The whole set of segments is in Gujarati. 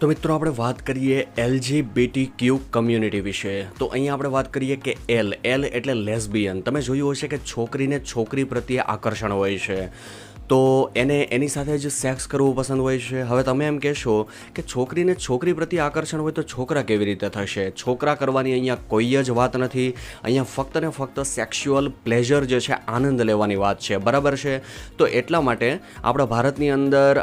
તો મિત્રો આપણે વાત કરીએ LGBTQ કમ્યુનિટી વિશે. તો અહીંયા આપણે વાત કરીએ કે એલ એટલે લેસ્બિયન. તમે જોયું હશે કે છોકરીને છોકરી પ્રત્યે આકર્ષણ હોય છે, તો એને એની સાથે જ સેક્સ કરવું પસંદ હોય છે. હવે તમે એમ કહેશો કે છોકરીને છોકરી પ્રત્યે આકર્ષણ હોય તો છોકરા કેવી રીતે થશે? છોકરા કરવાની અહીંયા કોઈ જ વાત નથી. અહીંયા ફક્ત ને ફક્ત સેક્સ્યુઅલ પ્લેઝર જે છે, આનંદ લેવાની વાત છે, બરાબર છે. તો એટલા માટે આપણા ભારતની અંદર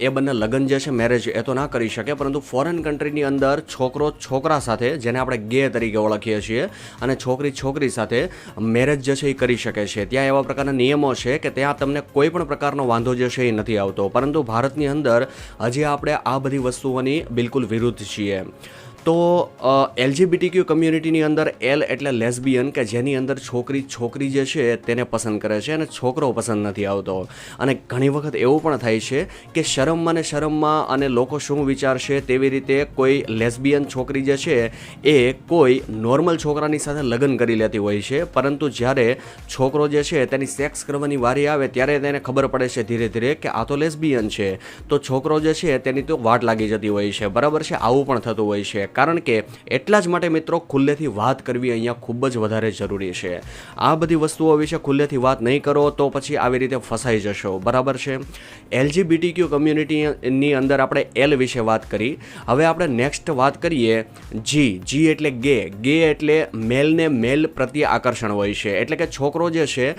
એ બંને લગ્ન જે છે, મેરેજ એ તો ના કરી શકે, પરંતુ ફોરેન કન્ટ્રીની અંદર છોકરો છોકરા સાથે, જેને આપણે ગે તરીકે ઓળખીએ છીએ, અને છોકરી છોકરી સાથે મેરેજ જે છે એ કરી શકે છે. ત્યાં એવા પ્રકારના નિયમો છે કે ત્યાં તમને કોઈ પણ પ્રકારનો વાંધો જે છે એ નથી આવતો. પરંતુ ભારતની અંદર હજી આપણે આ બધી વસ્તુઓની બિલકુલ વિરુદ્ધ છીએ. તો LGBTQ કમ્યુનિટીની અંદર એલ એટલે લેસ્બિયન, કે જેની અંદર છોકરી જે છે તેને પસંદ કરે છે અને છોકરો પસંદ નથી આવતો. અને ઘણી વખત એવું પણ થાય છે કે શરમમાં અને લોકો શું વિચારશે તેવી રીતે કોઈ લેસ્બિયન છોકરી જે છે એ કોઈ નોર્મલ છોકરાની સાથે લગ્ન કરી લેતી હોય છે, પરંતુ જ્યારે છોકરો જે છે તેની સેક્સ કરવાની વારી આવે ત્યારે તેને ખબર પડે છે ધીરે ધીરે કે આ તો લેસ્બિયન છે. તો છોકરો જે છે તેની તો વાટ લાગી જતી હોય છે, બરાબર છે. આવું પણ થતું હોય છે. કારણ કે એટલા જ માટે મિત્રો ખુલ્લેથી વાત કરવી અહીંયા ખૂબ જ વધારે જરૂરી છે. આ બધી વસ્તુઓ વિશે ખુલ્લેથી વાત નહીં કરો તો પછી આવી રીતે ફસાઈ જશો, બરાબર છે. LGBTQ કમ્યુનિટીની અંદર આપણે એલ વિશે વાત કરી. હવે આપણે નેક્સ્ટ વાત કરીએ જી એટલે ગે એટલે મેલને મેલ પ્રત્યે આકર્ષણ હોય છે. એટલે કે છોકરો જે છે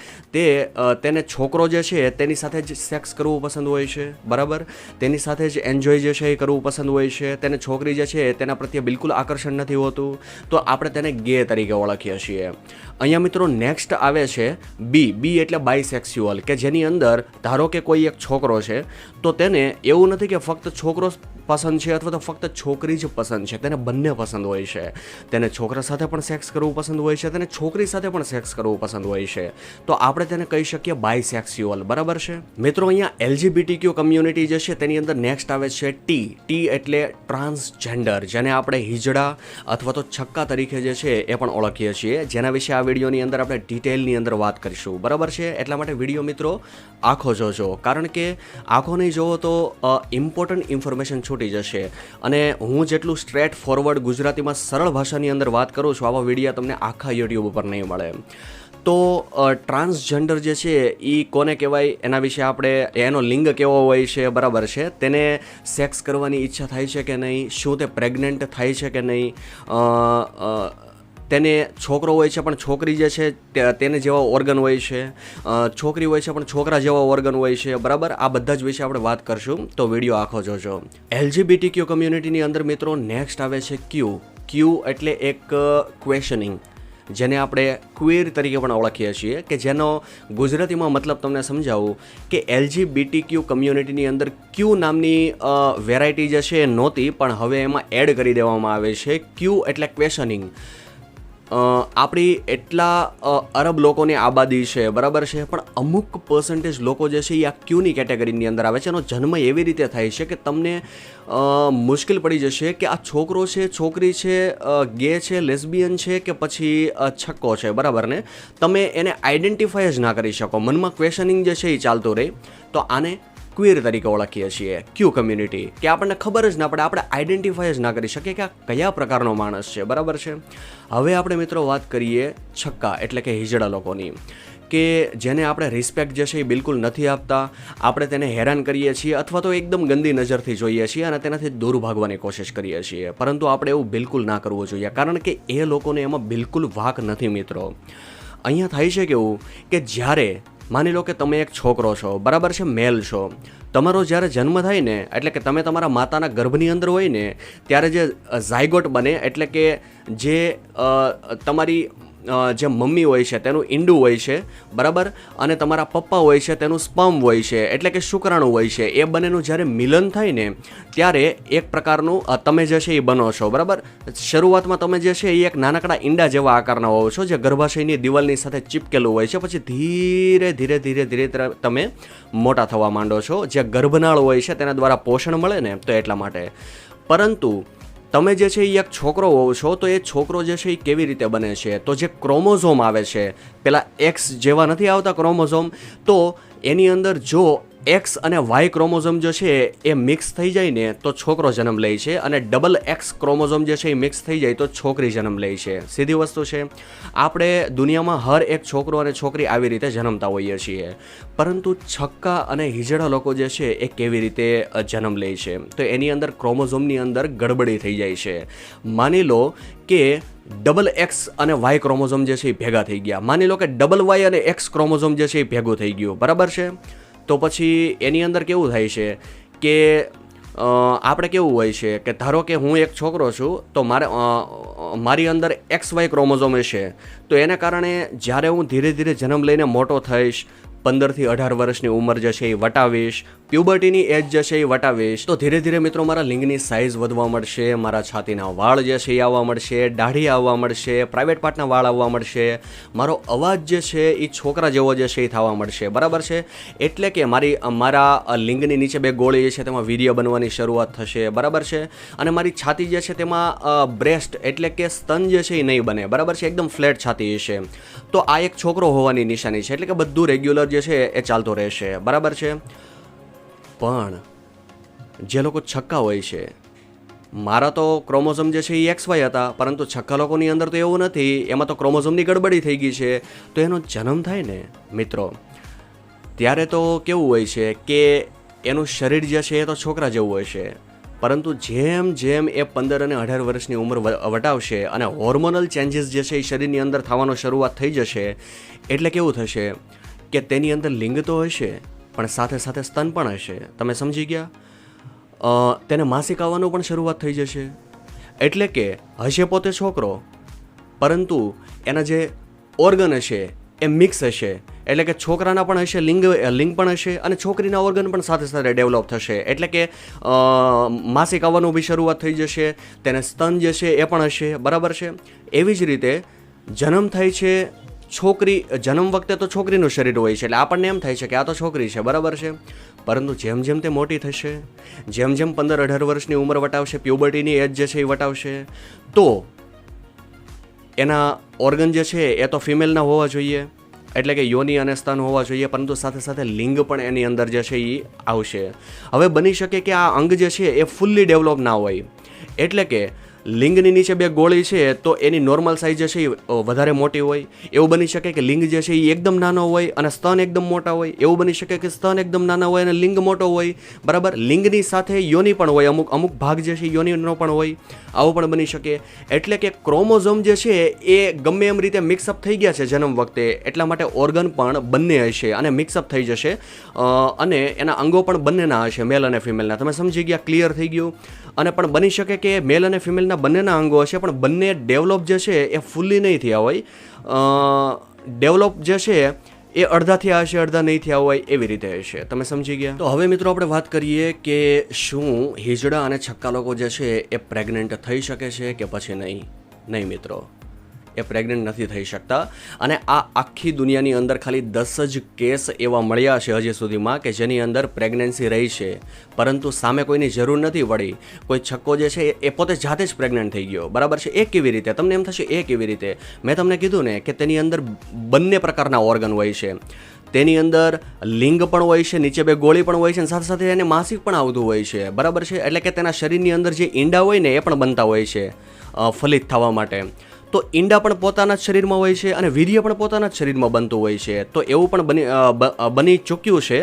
તેને છોકરો જે છે તેની સાથે જ સેક્સ કરવું પસંદ હોય છે, બરાબર. તેની સાથે જ એન્જોય જે છે એ કરવું પસંદ હોય છે. તેને છોકરી જે છે તેના પ્રત્યે બિલકુલ આકર્ષણ નથી હોતું, તો આપણે તેને ગે તરીકે ઓળખીએ છીએ. અહીંયા મિત્રો નેક્સ્ટ આવે છે બી એટલે બાયસેક્સ્યુઅલ, કે જેની અંદર ધારો કે કોઈ એક છોકરો છે, તો તેને એવું નથી કે ફક્ત છોકરો પસંદ છે અથવા તો ફક્ત છોકરી જ પસંદ છે, તેને બંને પસંદ હોય છે. તેને છોકરા સાથે પણ સેક્સ કરવું પસંદ હોય છે, તેને છોકરી સાથે પણ સેક્સ કરવું પસંદ હોય છે. તો આપણે તેને કહી શકીએ બાયસેક્સ્યુઅલ, બરાબર છે. મિત્રો અહીંયા LGBTQ કમ્યુનિટી જે છે તેની અંદર નેક્સ્ટ આવે છે ટી એટલે ટ્રાન્સજેન્ડર, જેને આપણે હિજડા અથવા તો છક્કા તરીકે જે છે એ પણ ઓળખીએ છીએ, જેના વિશે આ વિડીયોની અંદર આપણે ડિટેલની અંદર વાત કરીશું, બરાબર છે. એટલા માટે વિડીયો મિત્રો આખો જોજો, કારણ કે આખો નહીં જોવો તો ઇમ્પોર્ટન્ટ ઇન્ફોર્મેશન છૂટી જશે. અને હું જેટલું સ્ટ્રેટ ફોરવર્ડ ગુજરાતીમાં સરળ ભાષાની અંદર વાત કરું છું, આવા વિડીયો તમને આખા યુટ્યુબ ઉપર નહીં મળે. તો ટ્રાન્સજેન્ડર જે છે એ કોને કહેવાય, એના વિશે આપણે, એનો લિંગ કેવો હોય છે, બરાબર છે. તેને સેક્સ કરવાની ઈચ્છા થાય છે કે નહીં, શું તે પ્રેગ્નન્ટ થાય છે કે નહીં, તેને છોકરો હોય છે પણ છોકરી જે છે તેને જેવા ઓર્ગન હોય છે, છોકરી હોય છે પણ છોકરા જેવા ઓર્ગન હોય છે, બરાબર. આ બધા જ વિશે આપણે વાત કરશું, તો વિડીયો આખો જોજો. LGBTQ કમ્યુનિટીની અંદર મિત્રો નેક્સ્ટ આવે છે ક્યુ એટલે એક ક્વેશ્ચનિંગ, જેને આપણે ક્વેર તરીકે પણ ઓળખીએ છીએ, કે જેનો ગુજરાતીમાં મતલબ તમને સમજાવું કે LGBTQ કમ્યુનિટીની અંદર ક્યુ નામની વેરાયટી જે છે એ નહોતી, પણ હવે એમાં એડ કરી દેવામાં આવે છે. ક્યુ એટલે ક્વેશ્ચનિંગ. આપણી એટલા અરબ લોકોની આબાદી છે, બરાબર છે, પણ અમુક પર્સન્ટેજ લોકો જે છે એ આ ક્યુની કેટેગરીની અંદર આવે છે. એનો જન્મ એવી રીતે થાય છે કે તમને મુશ્કેલ પડી જશે કે આ છોકરો છે, છોકરી છે, ગે છે, લેસ્બિયન છે કે પછી છક્કો છે, બરાબર ને. તમે એને આઈડેન્ટિફાય જ ના કરી શકો, મનમાં ક્વેશ્ચનિંગ જે છે એ ચાલતું રહે. તો આને ક્વીર તરીકે ઓળખીએ છીએ, ક્યુ કમ્યુનિટી, કે આપણને ખબર જ ના પડે, આપણે આઈડેન્ટિફાય જ ના કરી શકીએ કે આ કયા પ્રકારનો માણસ છે, બરાબર છે. હવે આપણે મિત્રો વાત કરીએ છક્કા એટલે કે હિજડા લોકોની, કે જેને આપણે રિસ્પેક્ટ જે છે એ બિલકુલ નથી આપતા. આપણે તેને હેરાન કરીએ છીએ અથવા તો એકદમ ગંદી નજરથી જોઈએ છીએ અને તેનાથી દૂર ભાગવાની કોશિશ કરીએ છીએ, પરંતુ આપણે એવું બિલકુલ ના કરવું જોઈએ, કારણ કે એ લોકોને એમાં બિલકુલ વાંક નથી મિત્રો. અહીંયા થાય છે કેવું કે જ્યારે માની લો કે તમે એક છોકરો છો, બરાબર છે, મેલ છો, તમારો જ્યારે જન્મ થાય ને, એટલે કે તમે તમારા માતાના ગર્ભની અંદર હોય ને, ત્યારે જે ઝાયગોટ બને, એટલે કે જે તમારી જે મમ્મી હોય છે તેનું ઈંડું હોય છે, બરાબર, અને તમારા પપ્પા હોય છે તેનું સ્પર્મ હોય છે, એટલે કે શુક્રાણુ હોય છે, એ બંનેનું જ્યારે મિલન થાય ને ત્યારે એક પ્રકારનું તમે જે છે એ બનો છો, બરાબર. શરૂઆતમાં તમે જે છે એ એક નાનકડા ઈંડા જેવા આકારના હોવ છો, જે ગર્ભાશયની દિવાલની સાથે ચીપકેલું હોય છે. પછી ધીરે ધીરે તમે મોટા થવા માંડો છો. જે ગર્ભનાળ હોય છે તેના દ્વારા પોષણ મળે ને, તો એટલા માટે. પરંતુ તમે જે છે એ એક છોકરો હોવ છો, તો એ છોકરો જે છે એ કેવી રીતે બને છે, તો જે ક્રોમોઝોમ આવે છે, પેલા એક્સ જેવા નથી આવતા ક્રોમોઝોમ, તો એની અંદર જો એક્સ અને વાય ક્રોમોઝોમ જે છે એ મિક્સ થઈ જાય ને તો છોકરો જન્મ લે છે, અને ડબલ એક્સ ક્રોમોઝોમ જે છે એ મિક્સ થઈ જાય તો છોકરી જન્મ લે છે. સીધી વસ્તુ છે. આપણે દુનિયામાં હર એક છોકરો અને છોકરી આવી રીતે જન્મતા હોઈએ છીએ, પરંતુ છક્કા અને હિજડા લોકો જે છે એ કેવી રીતે જન્મ લે છે? તો એની અંદર ક્રોમોઝોમની અંદર ગડબડી થઈ જાય છે. માની લો કે ડબલ એક્સ અને વાય ક્રોમોઝોમ જે છે એ ભેગા થઈ ગયા. માની લો કે ડબલ વાય અને એક્સ ક્રોમોઝોમ જે છે એ ભેગું થઈ ગયું, બરાબર છે? તો પછી એની અંદર કેવું થાય છે કે આપણે કેવું હોય છે કે ધારો કે હું એક છોકરો છું, તો મારી અંદર એક્સ વાય ક્રોમોઝોમ હશે, તો એને કારણે જ્યારે હું ધીરે ધીરે જન્મ લઈને મોટો થઈશ, 15 થી 18 વર્ષની ઉંમર જે છે એ વટાવીશ, પ્યુબર્ટીની એજ જે છે એ વટાવીશ, તો ધીરે ધીરે મિત્રો મારા લિંગની સાઇઝ વધવા મળશે, મારા છાતીના વાળ જે છે એ આવવા મળશે, દાઢી આવવા મળશે, પ્રાઇવેટ પાર્ટના વાળ આવવા મળશે, મારો અવાજ જે છે એ છોકરા જેવો જે છે એ થવા મળશે, બરાબર છે? એટલે કે મારા લિંગની નીચે 2 ગોળી છે તેમાં વીર્ય બનવાની શરૂઆત થશે, બરાબર છે? અને મારી છાતી જે છે તેમાં બ્રેસ્ટ એટલે કે સ્તન જે છે એ નહીં બને, બરાબર છે? એકદમ ફ્લેટ છાતી હશે. તો આ એક છોકરો હોવાની નિશાની છે, એટલે કે બધું રેગ્યુલર જે છે એ ચાલતો રહેશે, બરાબર છે? પણ જે લોકો છક્કા હોય છે, મારા તો ક્રોમોઝોમ જે છે એ એક્સ વાય હતા, પરંતુ છક્કા લોકોની અંદર તો એવું નથી, એમાં તો ક્રોમોઝોમની ગડબડી થઈ ગઈ છે. તો એનો જન્મ થાય ને મિત્રો, ત્યારે તો કેવું હોય છે કે એનું શરીર જે છે એ તો છોકરા જેવું હોય છે, પરંતુ જેમ જેમ એ 15 અને 18 વર્ષની ઉંમર વટાવશે અને હોર્મોનલ ચેન્જીસ જે છે એ શરીરની અંદર થવાનો શરૂઆત થઈ જશે, એટલે કેવું થશે કે તેની અંદર લિંગ તો હશે પણ સાથે સાથે સ્તન પણ હશે. તમે સમજી ગયા? તેને માસિક આવવાનું પણ શરૂઆત થઈ જશે. એટલે કે હશે પોતે છોકરો, પરંતુ એના જે ઓર્ગન હશે એ મિક્સ હશે. એટલે કે છોકરાના પણ હશે લિંગ પણ હશે, અને છોકરીના ઓર્ગન પણ સાથે સાથે ડેવલપ થશે. એટલે કે માસિક આવવાનું બી શરૂઆત થઈ જશે, તેને સ્તન જે છે એ પણ હશે, બરાબર છે? એવી જ રીતે જન્મ થાય છે છોકરી, જન્મ વખતે તો છોકરીનું શરીર હોય છે, એટલે આપણને એમ થાય છે કે આ તો છોકરી છે, બરાબર છે? પરંતુ જેમ જેમ તે મોટી થશે, જેમ જેમ 15-18 વર્ષની ઉંમર વટાવશે, પ્યુબર્ટીની એજ જે છે એ વટાવશે, તો એના ઓર્ગન જે છે એ તો ફિમેલના હોવા જોઈએ, એટલે કે યોની અને સ્તન હોવા જોઈએ, પરંતુ સાથે સાથે લિંગ પણ એની અંદર જે છે એ આવશે. હવે બની શકે કે આ અંગ જે છે એ ફૂલ્લી ડેવલપ ના હોય, એટલે કે લિંગની નીચે 2 ગોળી છે તો એની નોર્મલ સાઇઝ જે છે એ વધારે મોટી હોય. એવું બની શકે કે લિંગ જે છે એ એકદમ નાનો હોય અને સ્તન એકદમ મોટા હોય. એવું બની શકે કે સ્તન એકદમ નાના હોય અને લિંગ મોટો હોય, બરાબર? લિંગની સાથે યોની પણ હોય, અમુક ભાગ જે છે યોનીનો પણ હોય, આવું પણ બની શકે. એટલે કે ક્રોમોઝોમ જે છે એ ગમે એમ રીતે મિક્સઅપ થઈ ગયા છે જન્મ વખતે, એટલા માટે ઓર્ગન પણ બંને હશે અને મિક્સઅપ થઈ જશે, અને એના અંગો પણ બંનેના હશે, મેલ અને ફિમેલના. તમે સમજી ગયા? ક્લિયર થઈ ગયું? અને પણ બની શકે કે મેલ અને ફિમેલના બંનેના અંગો હશે, પણ બંને ડેવલપ જે છે એ ફૂલ્લી નહીં થયા હોય. ડેવલપ જે છે એ અડધા થયા હશે, અડધા નહીં થયા હોય, એવી રીતે હશે. તમે સમજી ગયા? તો હવે મિત્રો આપણે વાત કરીએ કે શું હિજડા અને છક્કા લોકો જે છે એ પ્રેગ્નન્ટ થઈ શકે છે કે પછી નહીં? નહીં મિત્રો, એ પ્રેગ્નન્ટ નથી થઈ શકતા. અને આ આખી દુનિયાની અંદર ખાલી 10 જ કેસ એવા મળ્યા છે હજી સુધીમાં કે જેની અંદર પ્રેગ્નન્સી રહી છે, પરંતુ સામે કોઈની જરૂર નથી પડી. કોઈ છક્કો જે છે એ પોતે જાતે જ પ્રેગ્નન્ટ થઈ ગયો, બરાબર છે? એ કેવી રીતે? તમને એમ થશે એ કેવી રીતે? મેં તમને કીધું ને કે તેની અંદર બંને પ્રકારના ઓર્ગન હોય છે. તેની અંદર લિંગ પણ હોય છે, નીચે 2 ગોળી પણ હોય છે, અને સાથે સાથે એને માસિક પણ આવતું હોય છે, બરાબર છે? એટલે કે તેના શરીરની અંદર જે ઈંડા હોય ને એ પણ બનતા હોય છે ફલિત થવા માટે. તો ઈંડા પણ પોતાના જ શરીરમાં હોય છે અને વીર્ય પણ પોતાના જ શરીરમાં બનતું હોય છે. તો એવું પણ બની ચૂક્યું છે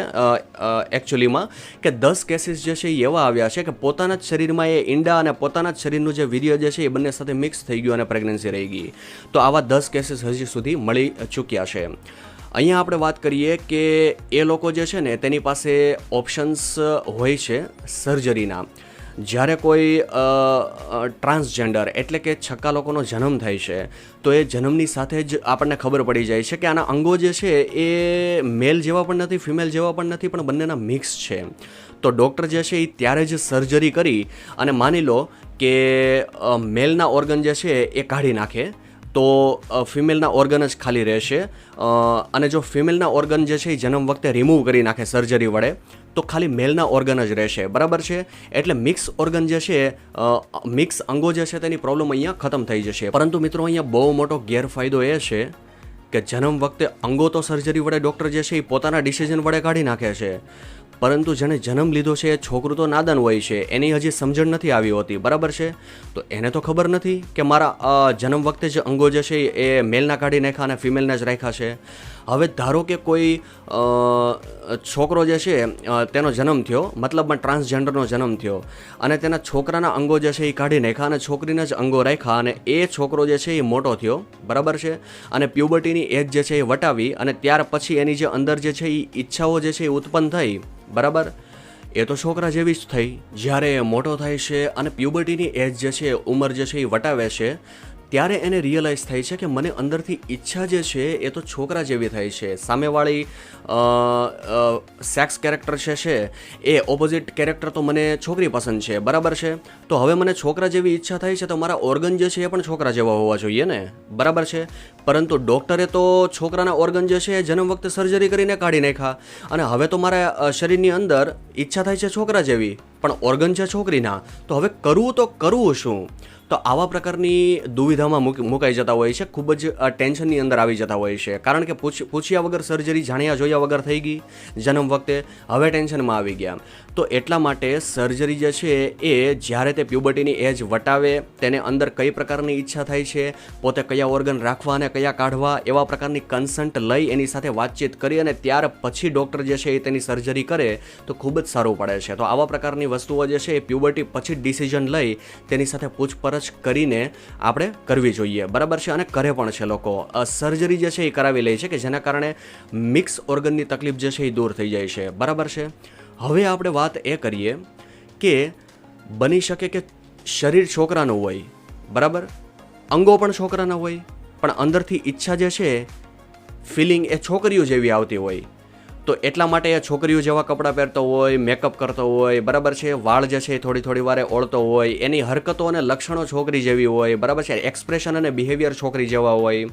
એકચ્યુઅલીમાં કે 10 કેસીસ જે છે એ એવા આવ્યા છે કે પોતાના જ શરીરમાં એ ઈંડા અને પોતાના જ શરીરનું જે વીર્ય જે છે એ બંને સાથે મિક્સ થઈ ગયું અને પ્રેગ્નન્સી રહી ગઈ. તો આવા 10 કેસીસ હજી સુધી મળી ચૂક્યા છે. અહીંયા આપણે વાત કરીએ કે એ લોકો જે છે ને તેની પાસે ઓપ્શન્સ હોય છે સર્જરીના. જ્યારે કોઈ ટ્રાન્સજેન્ડર એટલે કે છક્કા લોકોનો જન્મ થાય છે તો એ જન્મની સાથે જ આપણને ખબર પડી જાય છે કે આના અંગો જે છે એ મેલ જેવા પણ નથી, ફિમેલ જેવા પણ નથી, પણ બંનેના મિક્સ છે. તો ડૉક્ટર જે છે એ ત્યારે જ સર્જરી કરી અને માની લો કે મેલના ઓર્ગન જે છે એ કાઢી નાખે તો ફિમેલના ઓર્ગન જ ખાલી રહેશે. અને જો ફિમેલના ઓર્ગન જે છે એ જન્મ વખતે રિમૂવ કરી નાખે સર્જરી વડે તો ખાલી મેલના ઓર્ગન જ રહેશે, બરાબર છે? એટલે મિક્સ ઓર્ગન જે છે, મિક્સ અંગો જે છે તેની પ્રોબ્લેમ અહીંયા ખતમ થઈ જશે. પરંતુ મિત્રો અહીંયા બહુ મોટો ગેરફાયદો એ છે કે જન્મ વખતે અંગો તો સર્જરી વડે ડૉક્ટર જે છે એ પોતાના ડિસિઝન વડે કાઢી નાખે છે, પરંતુ જેણે જન્મ લીધો છે એ છોકરું તો નાદાન હોય છે, એની હજી સમજણ નથી આવી હોતી, બરાબર છે. તો એને તો ખબર નથી કે મારા જન્મ વખતે જે અંગો જે છે એ મેલના કાઢી નાખ્યા અને ફિમેલના જ રાખ્યા છે. હવે ધારો કે કોઈ છોકરો જે છે તેનો જન્મ થયો, મતલબમાં ટ્રાન્સજેન્ડરનો જન્મ થયો, અને તેના છોકરાના અંગો જે છે એ કાઢી નાખ્યા અને છોકરીના જ અંગો રાખ્યા, અને એ છોકરો જે છે એ મોટો થયો, બરાબર છે, અને પ્યુબર્ટીની એજ જે છે એ વટાવી, અને ત્યાર પછી એની જે અંદર જે છે એ ઈચ્છાઓ જે છે એ ઉત્પન્ન થઈ, બરાબર, એ તો છોકરા જેવી જ થઈ. જ્યારે એ મોટો થાય છે અને પ્યુબર્ટીની એજ જે છે ઉંમર જે છે એ વટાવે છે, ત્યારે એને રિયલાઇઝ થાય છે કે મને અંદરથી ઈચ્છા જે છે એ તો છોકરા જેવી થાય છે. સામેવાળી સેક્સ કેરેક્ટર છે એ ઓપોઝિટ કેરેક્ટર તો મને છોકરી પસંદ છે, બરાબર છે. તો હવે મને છોકરા જેવી ઈચ્છા થાય છે, તો મારા ઓર્ગન જે છે એ પણ છોકરા જેવા હોવા જોઈએ ને, બરાબર છે. પરંતુ ડૉક્ટરે તો છોકરાના ઓર્ગન જે છે એ જન્મ વખતે સર્જરી કરીને કાઢી નાખ્યા, અને હવે તો મારા શરીરની અંદર ઈચ્છા થાય છે છોકરા જેવી, પણ ઓર્ગન છે છોકરીના. તો હવે કરવું તો કરવું શું? તો આવા પ્રકારની દુવિધામાં મુકાઈ જતા હોય છે, ખૂબ જ ટેન્શનની અંદર આવી જતા હોય છે, કારણ કે પૂછ્યા વગર સર્જરી જાણ્યા જોયા વગર થઈ ગઈ જન્મ વખતે, હવે ટેન્શનમાં આવી ગયા. તો એટલા માટે સર્જરી જે છે એ જ્યારે તે પ્યુબર્ટીની એજ વટાવે, તેને અંદર કઈ પ્રકારની ઈચ્છા થાય છે, પોતે કયા ઓર્ગન રાખવા અને કયા કાઢવા, એવા પ્રકારની કન્સન્ટ લઈ એની સાથે વાતચીત કરી અને ત્યાર પછી ડૉક્ટર જે છે એ તેની સર્જરી કરે તો ખૂબ જ સારું પડે છે. તો આવા પ્રકારની વસ્તુઓ જે છે એ પ્યુબર્ટી પછી ડિસિઝન લઈ તેની સાથે પૂછપરછ કરીને આપણે કરવી જોઈએ, બરાબર છે, અને કરે પણ છે લોકો. સર્જરી જે છે એ કરાવી લે છે કે જેના કારણે મિક્સ ઓર્ગનની તકલીફ જે છે એ દૂર થઈ જાય છે, બરાબર છે. હવે આપણે વાત એ કરીએ કે બની શકે કે શરીર છોકરાનું હોય, બરાબર, અંગો પણ છોકરાના હોય, પણ અંદરથી ઈચ્છા જે છે ફિલિંગ એ છોકરીઓ જેવી આવતી હોય. તો એટલા માટે એ છોકરીઓ જેવા કપડાં પહેરતો હોય, મેકઅપ કરતો હોય, બરાબર છે, વાળ જે છે એ થોડી વારે ઓળતો હોય, એની હરકતો અને લક્ષણો છોકરી જેવી હોય, બરાબર છે, એક્સપ્રેશન અને બિહેવિયર છોકરી જેવા હોય.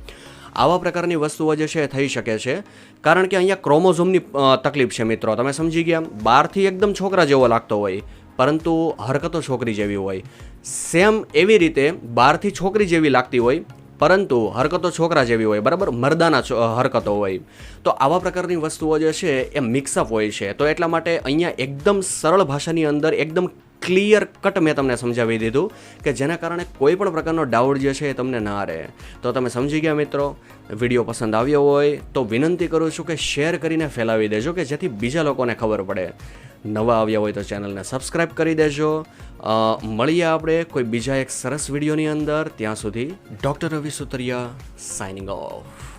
આવા પ્રકારની વસ્તુઓ જે છે એ થઈ શકે છે, કારણ કે અહીંયા ક્રોમોઝોમની તકલીફ છે મિત્રો, તમે સમજી ગયા. બહારથી એકદમ છોકરા જેવો લાગતો હોય, પરંતુ હરકતો છોકરી જેવી હોય. સેમ એવી રીતે બહારથી છોકરી જેવી લાગતી હોય, પરંતુ હરકતો છોકરા જેવી હોય, બરાબર, મર્દાના હરકતો હોય. તો આવા પ્રકારની વસ્તુઓ જે છે એ મિક્સઅપ હોય છે. તો એટલા માટે અહીંયા એકદમ સરળ ભાષાની અંદર એકદમ ક્લિયર કટ મેં તમને સમજાવી દીધું કે જેના કારણે કોઈ પણ પ્રકારનો ડાઉટ જે છે એ તમને ના રહે. તો તમે સમજી ગયા મિત્રો. વિડીયો પસંદ આવ્યો હોય તો વિનંતી કરું છું કે શેર કરીને ફેલાવી દેજો કે જેથી બીજા લોકોને ખબર પડે. નવા આવ્યા હોય તો ચેનલને સબસ્ક્રાઈબ કરી દેજો. મળીએ આપણે કોઈ બીજા એક સરસ વિડીયોની અંદર. ત્યાં સુધી doctor Ravi Sutaria signing of.